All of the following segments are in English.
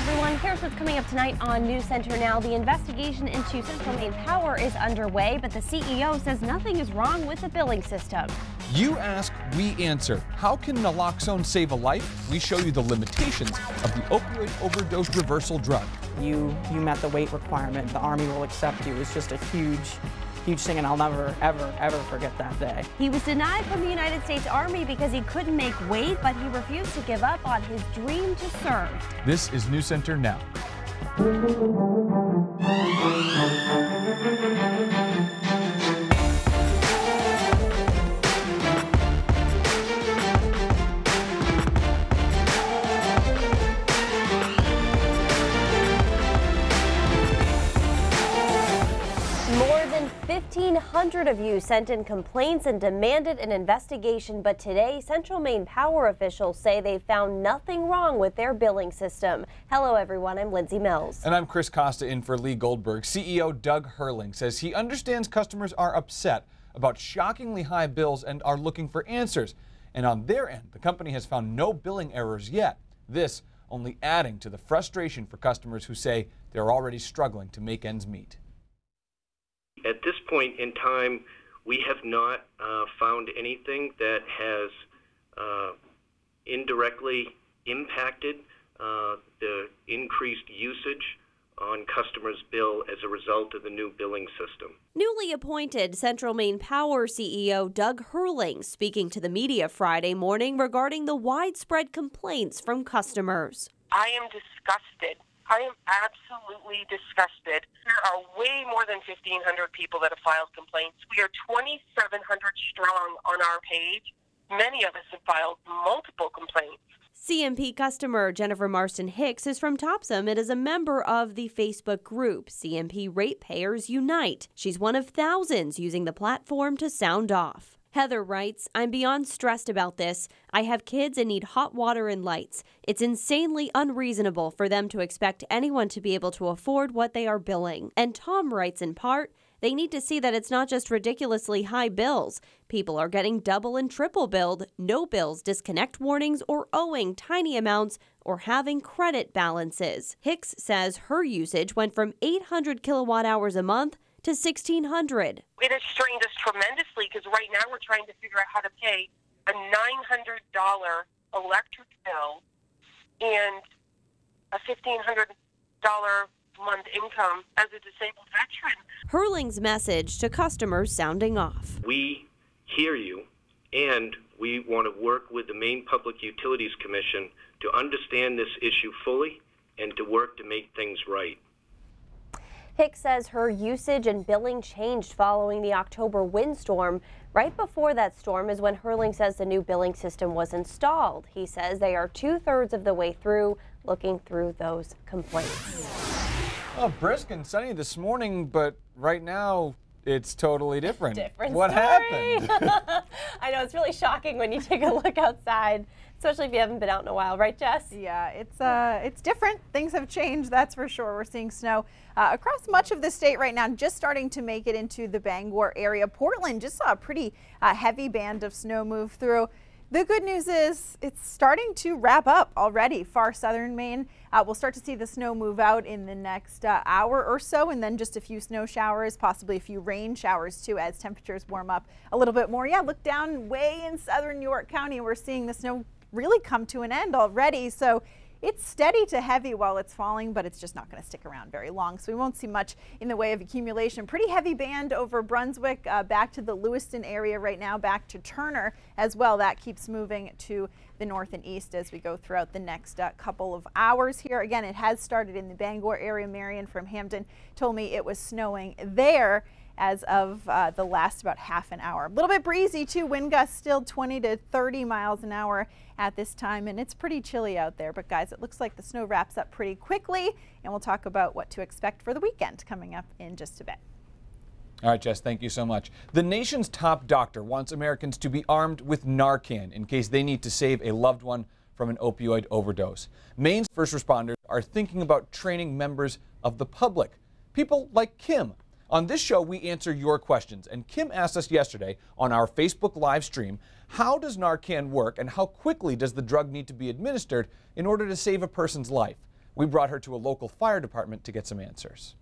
everyone. Here's what's coming up tonight on News Center Now. The investigation into Central Maine Power is underway, but the CEO says nothing is wrong with the billing system. You ask, we answer. How can naloxone save a life? We show you the limitations of the opioid overdose reversal drug. You met the weight requirement. The Army will accept you. It's just a huge thing, and I'll never, ever forget that day. He was denied from the United States Army because he couldn't make weight, but he refused to give up on his dream to serve. This is News Center Now. More than 1,500 of you sent in complaints and demanded an investigation, but today Central Maine Power officials say they found nothing wrong with their billing system. Hello everyone, I'm Lindsay Mills. And I'm Chris Costa in for Lee Goldberg. CEO Doug Hurling says he understands customers are upset about shockingly high bills and are looking for answers. And on their end, the company has found no billing errors yet. This only adding to the frustration for customers who say they're already struggling to make ends meet. At this point in time, we have not found anything that has indirectly impacted the increased usage on customers' bill as a result of the new billing system. Newly appointed Central Maine Power CEO Doug Hurling speaking to the media Friday morning regarding the widespread complaints from customers. I am disgusted. I am absolutely disgusted. There are way more than 1,500 people that have filed complaints. We are 2,700 strong on our page. Many of us have filed multiple complaints. CMP customer Jennifer Marston Hicks is from Topsom and is a member of the Facebook group CMP Ratepayers Unite. She's one of thousands using the platform to sound off. Heather writes, I'm beyond stressed about this. I have kids and need hot water and lights. It's insanely unreasonable for them to expect anyone to be able to afford what they are billing. And Tom writes in part, they need to see that it's not just ridiculously high bills. People are getting double and triple billed, no bills, disconnect warnings, or owing tiny amounts, or having credit balances. Hicks says her usage went from 800 kilowatt hours a month to 1,600. It has strained us tremendously because right now we're trying to figure out how to pay a $900 electric bill and a $1,500 month income as a disabled veteran. Hurling's message to customers sounding off. We hear you, and we want to work with the Maine Public Utilities Commission to understand this issue fully and to work to make things right. Hicks says her usage and billing changed following the October windstorm. Right before that storm is when Hurling says the new billing system was installed. He says they are 2/3 of the way through, looking through those complaints. Oh, brisk and sunny this morning, but right now it's totally different. What happened? I know, it's really shocking when you take a look outside, especially if you haven't been out in a while, right, Jess? Yeah, it's different. Things have changed, that's for sure. We're seeing snow across much of the state right now, just starting to make it into the Bangor area. Portland just saw a pretty heavy band of snow move through. The good news is it's starting to wrap up already. Far southern Maine, we'll start to see the snow move out in the next hour or so, and then just a few snow showers, possibly a few rain showers too as temperatures warm up a little bit more. Yeah, look down way in southern York County. We're seeing the snow really come to an end already. So it's steady to heavy while it's falling, but it's just not going to stick around very long. So we won't see much in the way of accumulation. Pretty heavy band over Brunswick, back to the Lewiston area right now, back to Turner as well. That keeps moving to the north and east as we go throughout the next couple of hours here. Again, it has started in the Bangor area. Marion from Hamden told me it was snowing there as of the last about half an hour. A little bit breezy too, wind gusts still 20 to 30 miles an hour at this time, and it's pretty chilly out there. But guys, it looks like the snow wraps up pretty quickly, and we'll talk about what to expect for the weekend coming up in just a bit. All right, Jess, thank you so much. The nation's top doctor wants Americans to be armed with Narcan in case they need to save a loved one from an opioid overdose. Maine's first responders are thinking about training members of the public, people like Kim. On this show, we answer your questions, and Kim asked us yesterday on our Facebook live stream, how does Narcan work and how quickly does the drug need to be administered in order to save a person's life? We brought her to a local fire department to get some answers.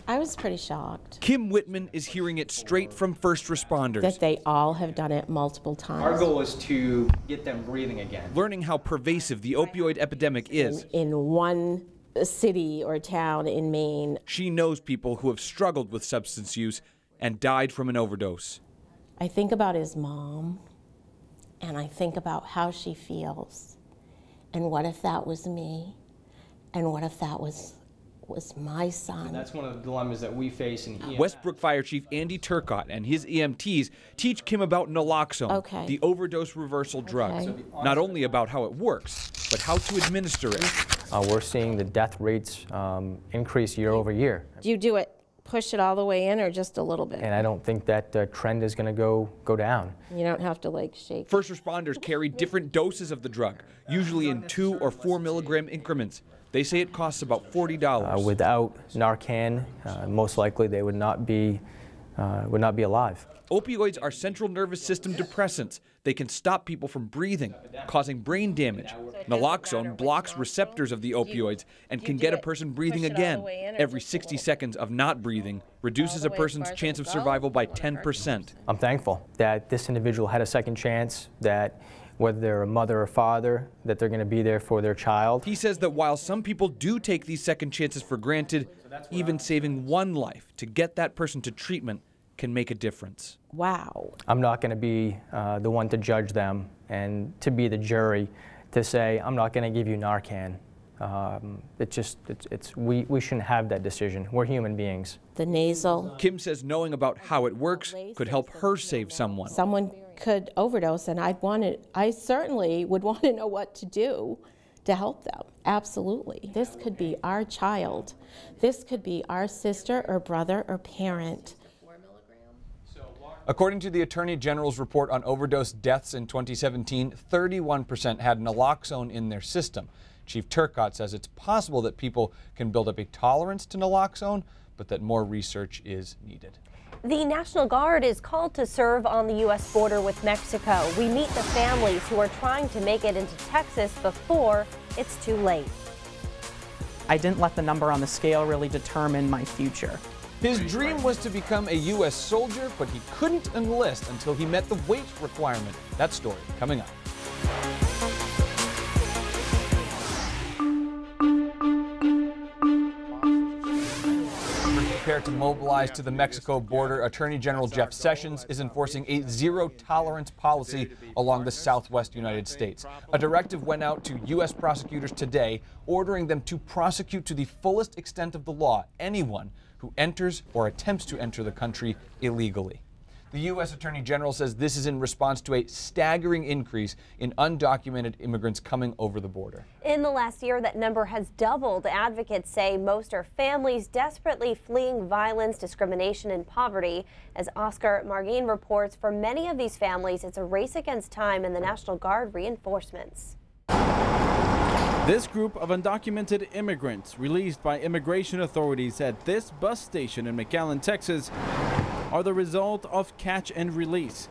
I was pretty shocked. Kim Whitman is hearing it straight from first responders. That they all have done it multiple times. Our goal is to get them breathing again. Learning how pervasive the opioid epidemic is. In one city or town in Maine. She knows people who have struggled with substance use and died from an overdose. I think about his mom, and I think about how she feels. And what if that was me? And what if that was my son? And that's one of the dilemmas that we face in EMS. Westbrook Fire Chief Andy Turcott and his EMTs teach Kim about naloxone, the overdose reversal drug. Not only about how it works, but how to administer it. We're seeing the death rates increase year over year. Do you do it, push it all the way in, or just a little bit? And I don't think that trend is going to go down. You don't have to like shake. First responders carry different doses of the drug, usually in 2 or 4 milligram increments. They say it costs about $40. Without Narcan, most likely they would not be alive. Opioids are central nervous system depressants. They can stop people from breathing, causing brain damage. Naloxone blocks receptors of the opioids and can get a person breathing again. Every 60 seconds of not breathing reduces a person's chance of survival by 10%. I'm thankful that this individual had a second chance, that whether they're a mother or father, that they're going to be there for their child. He says that while some people do take these second chances for granted, even saving one life to get that person to treatment can make a difference. Wow. I'm not going to be the one to judge them and to be the jury to say, I'm not going to give you Narcan. We shouldn't have that decision. We're human beings. The nasal. Kim says knowing about how it works could help her save someone. Someone could overdose, and I certainly would want to know what to do to help them. Absolutely. This could be our child. This could be our sister or brother or parent. According to the Attorney General's report on overdose deaths in 2017, 31% had naloxone in their system. Chief Turcott says it's possible that people can build up a tolerance to naloxone, but that more research is needed. The National Guard is called to serve on the U.S. border with Mexico. We meet the families who are trying to make it into Texas before it's too late. I didn't let the number on the scale really determine my future. His dream was to become a U.S. soldier, but he couldn't enlist until he met the weight requirement. That story coming up. Prepare to mobilize to the Mexico border, Attorney General Jeff Sessions is enforcing a zero-tolerance policy along the southwest United States. A directive went out to U.S. prosecutors today, ordering them to prosecute to the fullest extent of the law anyone who enters or attempts to enter the country illegally. The U.S. Attorney General says this is in response to a staggering increase in undocumented immigrants coming over the border. In the last year, that number has doubled. Advocates say most are families desperately fleeing violence, discrimination, and poverty. As Oscar Margain reports, for many of these families, it's a race against time and the National Guard reinforcements. This group of undocumented immigrants released by immigration authorities at this bus station in McAllen, Texas, are the result of catch and release.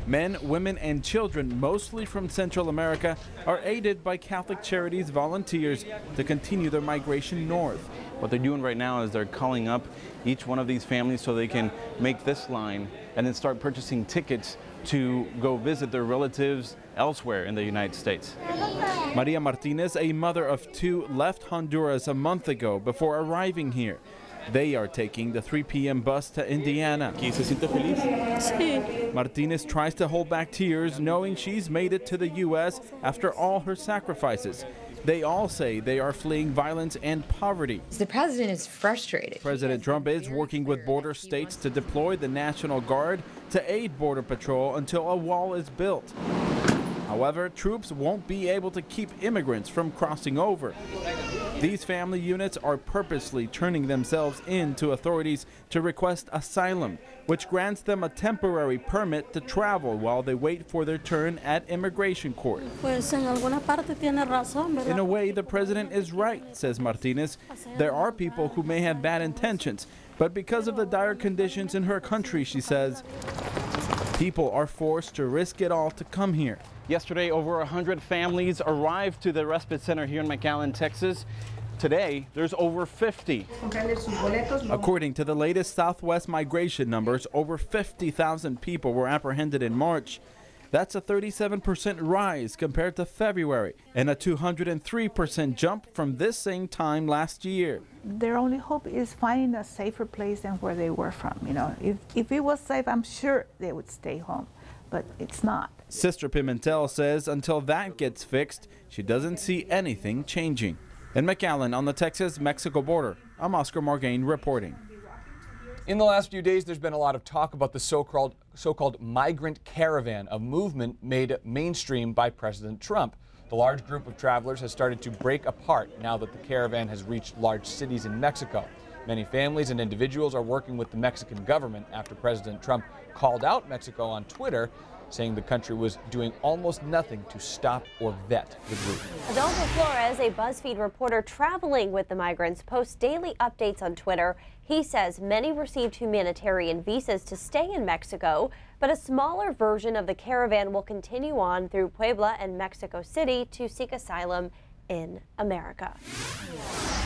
Men, women, and children, mostly from Central America, are aided by Catholic Charities volunteers to continue their migration north. What they're doing right now is they're calling up each one of these families so they can make this line and then start purchasing tickets to go visit their relatives elsewhere in the United States. Maria Martinez, a mother of 2, left Honduras a month ago before arriving here. They are taking the 3 p.m. bus to Indiana. Martinez tries to hold back tears, knowing she's made it to the U.S. after all her sacrifices. They all say they are fleeing violence and poverty. The president is frustrated. President Trump is working with border states to deploy the National Guard to aid Border Patrol until a wall is built. However, troops won't be able to keep immigrants from crossing over. These family units are purposely turning themselves in to authorities to request asylum, which grants them a temporary permit to travel while they wait for their turn at immigration court. In a way, the president is right, says Martinez. There are people who may have bad intentions, but because of the dire conditions in her country, she says, people are forced to risk it all to come here. Yesterday, over 100 families arrived to the respite center here in McAllen, Texas. Today, there's over 50. According to the latest Southwest migration numbers, over 50,000 people were apprehended in March. That's a 37% rise compared to February and a 203% jump from this same time last year. Their only hope is finding a safer place than where they were from. You know, if it was safe, I'm sure they would stay home, but it's not. Sister Pimentel says until that gets fixed, she doesn't see anything changing. In McAllen on the Texas-Mexico border, I'm Oscar Margain reporting. In the last few days, there's been a lot of talk about the so-called migrant caravan, a movement made mainstream by President Trump. The large group of travelers has started to break apart now that the caravan has reached large cities in Mexico. Many families and individuals are working with the Mexican government after President Trump called out Mexico on Twitter, saying the country was doing almost nothing to stop or vet the group. Adolfo Flores, a BuzzFeed reporter traveling with the migrants, posts daily updates on Twitter. He says many received humanitarian visas to stay in Mexico, but a smaller version of the caravan will continue on through Puebla and Mexico City to seek asylum in America.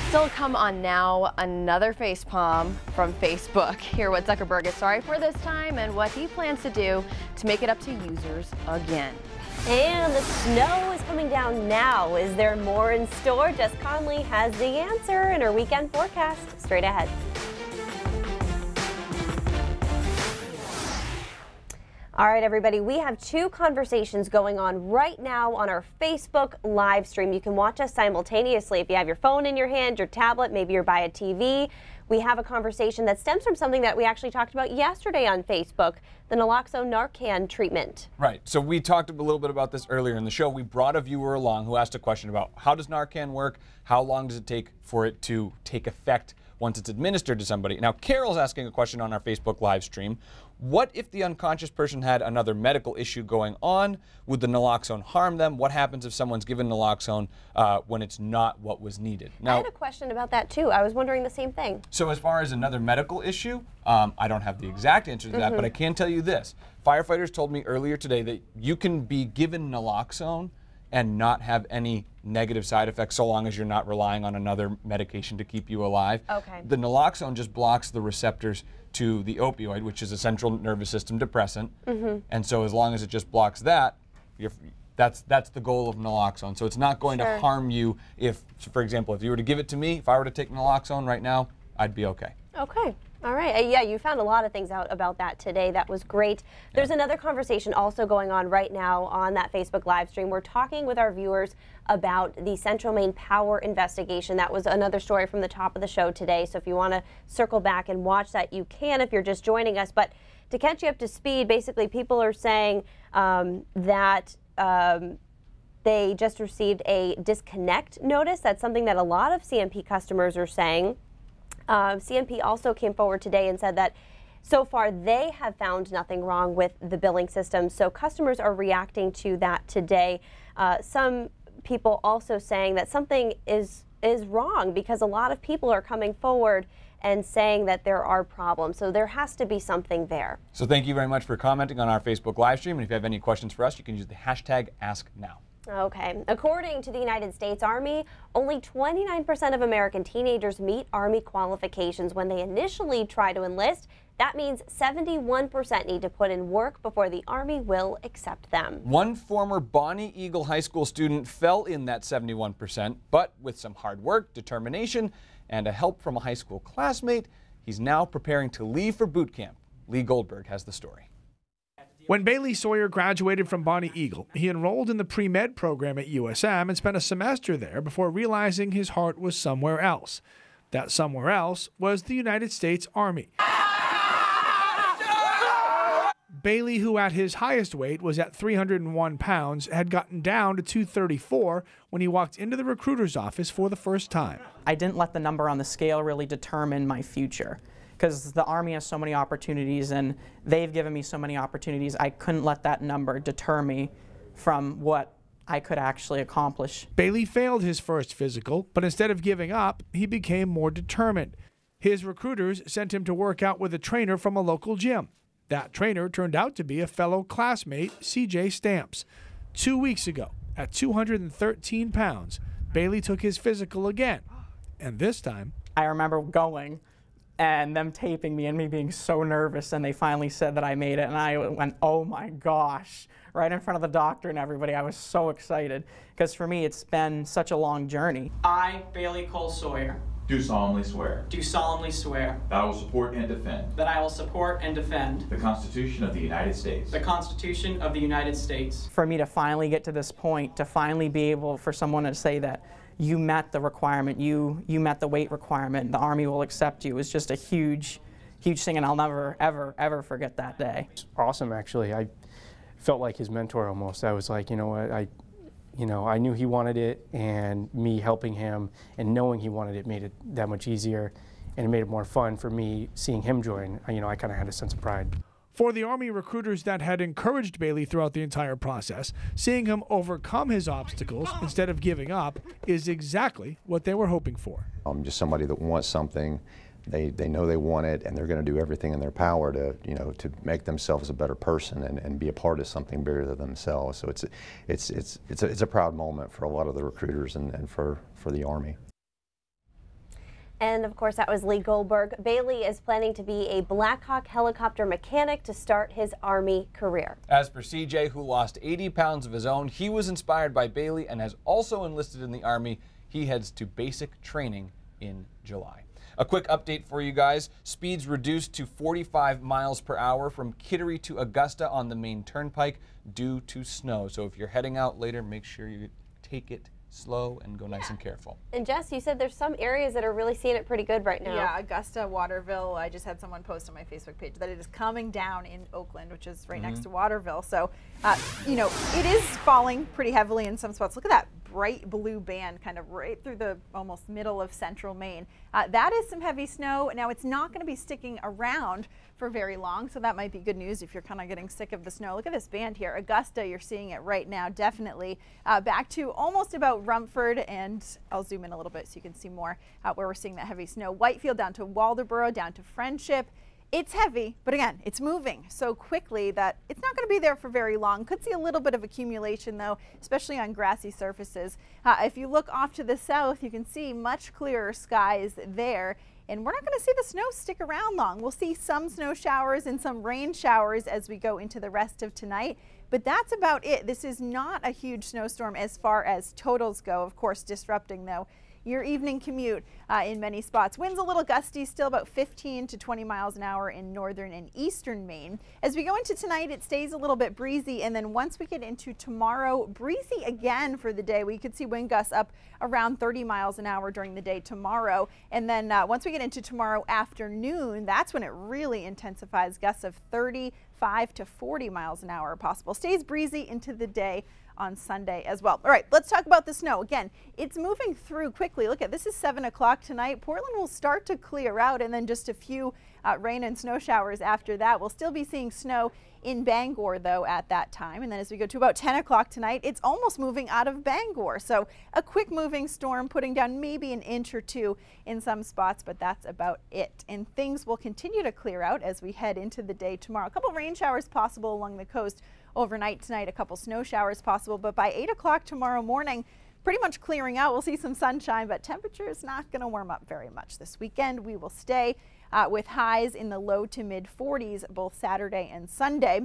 Still come on now, another facepalm from Facebook. Hear what Zuckerberg is sorry for this time and what he plans to do to make it up to users again. And the snow is coming down now. Is there more in store? Jess Conley has the answer in her weekend forecast. Straight ahead. All right, everybody, we have two conversations going on right now on our Facebook live stream. You can watch us simultaneously if you have your phone in your hand, your tablet, maybe you're by a TV. We have a conversation that stems from something that we actually talked about yesterday on Facebook, the naloxone Narcan treatment. Right. So we talked a little bit about this earlier in the show. We brought a viewer along who asked a question about how does Narcan work? How long does it take for it to take effect once it's administered to somebody? Now, Carol's asking a question on our Facebook live stream. What if the unconscious person had another medical issue going on? Would the naloxone harm them? What happens if someone's given naloxone when it's not what was needed? Now, I had a question about that too. I was wondering the same thing. So as far as another medical issue, I don't have the exact answer to that, but I can tell you this. Firefighters told me earlier today that you can be given naloxone and not have any negative side effects so long as you're not relying on another medication to keep you alive. Okay. The naloxone just blocks the receptors to the opioid, which is a central nervous system depressant. And so as long as it just blocks that, that's the goal of naloxone. So it's not going to harm you if, for example, if you were to give it to me, if I were to take naloxone right now, I'd be okay. Okay. All right. Yeah, you found a lot of things out about that today. That was great. There's another conversation also going on right now on that Facebook live stream. We're talking with our viewers about the Central Maine Power investigation. That was another story from the top of the show today. So if you want to circle back and watch that, you can if you're just joining us. But to catch you up to speed, basically people are saying that they just received a disconnect notice. That's something that a lot of CMP customers are saying. CMP also came forward today and said that so far they have found nothing wrong with the billing system. So customers are reacting to that today. Some people also saying that something is wrong because a lot of people are coming forward and saying that there are problems. So there has to be something there. So thank you very much for commenting on our Facebook live stream. And if you have any questions for us, you can use the hashtag AskNow. Okay. According to the United States Army, only 29% of American teenagers meet Army qualifications when they initially try to enlist. That means 71% need to put in work before the Army will accept them. One former Bonnie Eagle High School student fell in that 71%, but with some hard work, determination, and a help from a high school classmate, he's now preparing to leave for boot camp. Lee Goldberg has the story. When Bailey Sawyer graduated from Bonnie Eagle, he enrolled in the pre-med program at USM and spent a semester there before realizing his heart was somewhere else. That somewhere else was the United States Army. Bailey, who at his highest weight was at 301 pounds, had gotten down to 234 when he walked into the recruiter's office for the first time. I didn't let the number on the scale really determine my future, because the Army has so many opportunities and they've given me so many opportunities. I couldn't let that number deter me from what I could actually accomplish. Bailey failed his first physical, but instead of giving up, he became more determined. His recruiters sent him to work out with a trainer from a local gym. That trainer turned out to be a fellow classmate, CJ Stamps. 2 weeks ago, at 213 pounds, Bailey took his physical again, and this time, I remember going and them taping me and me being so nervous, and they finally said that I made it, and I went, oh my gosh, right in front of the doctor and everybody. I was so excited, because for me it's been such a long journey. I, Bailey Cole Sawyer, do solemnly swear. Do solemnly swear. That I will support and defend. That I will support and defend. The Constitution of the United States. The Constitution of the United States. For me to finally get to this point, to finally be able for someone to say that you met the requirement, you met the weight requirement, the Army will accept you, is just a huge, huge thing, and I'll never, ever, ever forget that day. It's awesome, actually. I felt like his mentor almost. I was like, you know what, I knew he wanted it, and me helping him and knowing he wanted it made it that much easier, and it made it more fun for me seeing him join. I kind of had a sense of pride. For the Army recruiters that had encouraged Bailey throughout the entire process, seeing him overcome his obstacles instead of giving up is exactly what they were hoping for. I'm just somebody that wants something. They know they want it, and they're going to do everything in their power to to make themselves a better person and be a part of something bigger than themselves. So it's a proud moment for a lot of the recruiters and for the Army. And of course, that was Lee Goldberg. Bailey is planning to be a Black Hawk helicopter mechanic to start his Army career. As for CJ, who lost 80 pounds of his own, he was inspired by Bailey and has also enlisted in the Army. He heads to basic training in July. A quick update for you guys. Speeds reduced to 45 miles per hour from Kittery to Augusta on the main turnpike due to snow. So if you're heading out later, make sure you take it slow and go nice and careful. And Jess, you said there's some areas that are really seeing it pretty good right now. Yeah, Augusta, Waterville. I just had someone post on my Facebook page that it is coming down in Oakland, which is right next to Waterville. So, it is falling pretty heavily in some spots. Look at that bright blue band kind of right through the almost middle of central Maine. That is some heavy snow. Now, it's not going to be sticking around for very long, so that might be good news if you're kind of getting sick of the snow. Look at this band here. Augusta, you're seeing it right now, definitely. Back to almost about Rumford, and I'll zoom in a little bit so you can see more where we're seeing that heavy snow. Whitefield down to Waldoboro, down to Friendship. It's heavy, but again, it's moving so quickly that it's not going to be there for very long. Could see a little bit of accumulation though, especially on grassy surfaces. If you look off to the south, you can see much clearer skies there. And we're not going to see the snow stick around long. We'll see some snow showers and some rain showers as we go into the rest of tonight. But that's about it. This is not a huge snowstorm as far as totals go. Of course, disrupting though your evening commute in many spots. Winds a little gusty, still about 15 to 20 miles an hour in northern and eastern Maine. As we go into tonight, it stays a little bit breezy, and then once we get into tomorrow, breezy again for the day. We could see wind gusts up around 30 miles an hour during the day tomorrow, and then once we get into tomorrow afternoon, that's when it really intensifies. Gusts of 35 to 40 miles an hour are possible. Stays breezy into the day on Sunday as well. All right, let's talk about the snow. Again, it's moving through quickly. Look at this, is 7 o'clock tonight. Portland will start to clear out, and then just a few rain and snow showers after that. We'll still be seeing snow in Bangor though at that time, and then as we go to about 10 o'clock tonight, it's almost moving out of Bangor. So a quick moving storm putting down maybe an inch or two in some spots, but that's about it. And things will continue to clear out as we head into the day tomorrow. A couple rain showers possible along the coast overnight tonight, a couple snow showers possible, but by 8 o'clock tomorrow morning, pretty much clearing out. We'll see some sunshine, but temperature is not going to warm up very much this weekend. We will stay with highs in the low to mid 40s both Saturday and Sunday.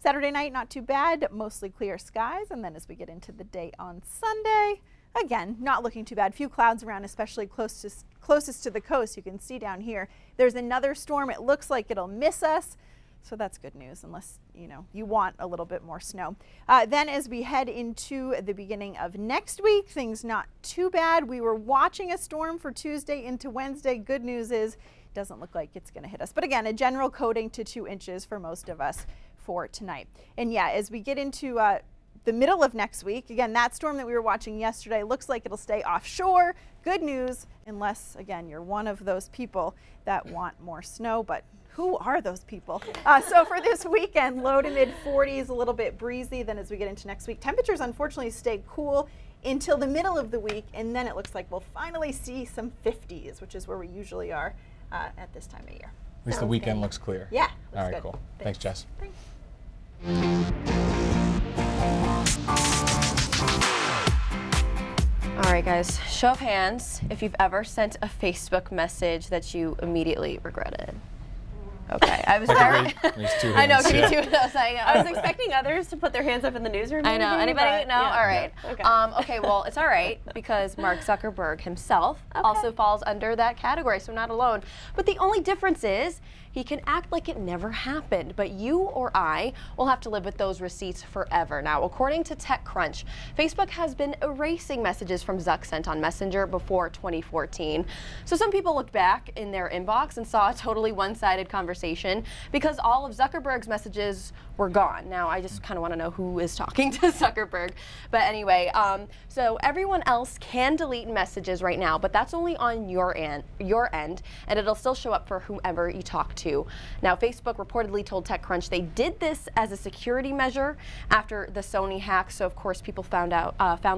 Saturday night, not too bad, mostly clear skies, and then as we get into the day on Sunday, again, not looking too bad. Few clouds around, especially closest to the coast. You can see down here, there's another storm. It looks like it'll miss us. So that's good news, unless, you want a little bit more snow. Then as we head into the beginning of next week, things not too bad. We were watching a storm for Tuesday into Wednesday. Good news is it doesn't look like it's going to hit us. But again, a general coating to 2 inches for most of us for tonight. And yeah, as we get into the middle of next week, again, that storm that we were watching yesterday looks like it'll stay offshore. Good news, unless, again, you're one of those people that want more snow, but who are those people? So for this weekend, low to mid 40s, a little bit breezy. Then as we get into next week, temperatures unfortunately stay cool until the middle of the week, and then it looks like we'll finally see some 50s, which is where we usually are at this time of year. At least the weekend looks clear. Yeah. All right, cool. Thanks, Jess. Thanks. right, guys, show of hands if you've ever sent a Facebook message that you immediately regretted. Okay, I was very. I know. Can you do this? I was expecting others to put their hands up in the newsroom. I know. Anybody? No. Yeah. All right. Okay. Okay. Well, it's all right because Mark Zuckerberg himself also falls under that category, so not alone. But the only difference is he can act like it never happened, but you or I will have to live with those receipts forever. Now, according to TechCrunch, Facebook has been erasing messages from Zuck sent on Messenger before 2014. So some people looked back in their inbox and saw a totally one-sided conversation because all of Zuckerberg's messages were gone. Now, I just kind of want to know who is talking to Zuckerberg. But anyway, so everyone else can delete messages right now, but that's only on your end, and it'll still show up for whomever you talk to. Now, Facebook reportedly told TechCrunch they did this as a security measure after the Sony hack. So, of course, people found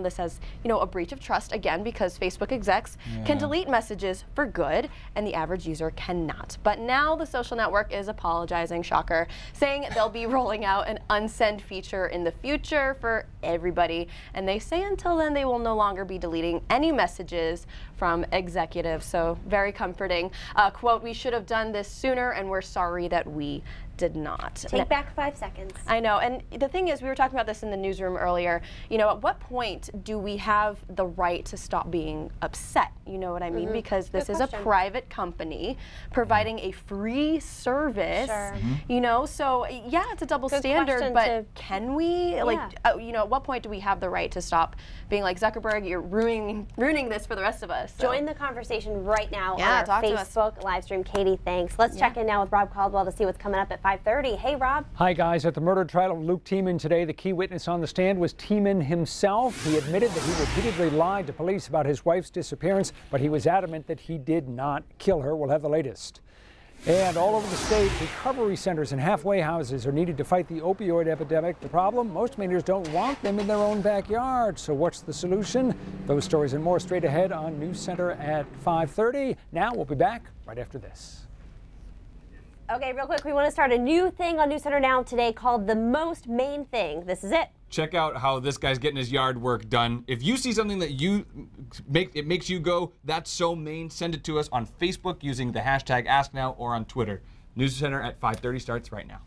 this as, you know, a breach of trust again because Facebook execs can delete messages for good, and the average user cannot. But now the social network is apologizing, shocker, saying they'll be rolling out an unsend feature in the future for everybody. And they say until then they will no longer be deleting any messages from executives. So very comforting. Quote, "We should have done this sooner, and we're sorry that we did not." Take back 5 seconds. I know, and the thing is, we were talking about this in the newsroom earlier, you know, at what point do we have the right to stop being upset? You know what I mean? Because this is a private company providing a free service, you know, so yeah, it's a double standard, but can we, like, you know, at what point do we have the right to stop being like, Zuckerberg, you're ruining this for the rest of us? So. Join the conversation right now on talk our to Facebook live stream. Katie, thanks. Let's check in now with Rob Caldwell to see what's coming up at 5:30. Hey, Rob. Hi, guys. At the murder trial of Luke Tiemann today, the key witness on the stand was Tiemann himself. He admitted that he repeatedly lied to police about his wife's disappearance, but he was adamant that he did not kill her. We'll have the latest. And all over the state, recovery centers and halfway houses are needed to fight the opioid epidemic. The problem? Most Mainers don't want them in their own backyard. So what's the solution? Those stories and more straight ahead on News Center at 5:30. Now we'll be back right after this. Okay, real quick, we want to start a new thing on News Center Now today called The Most Main Thing. This is it. Check out how this guy's getting his yard work done. If you see something that makes you go, that's so Maine, send it to us on Facebook using the hashtag AskNow or on Twitter. News Center at 5:30 starts right now.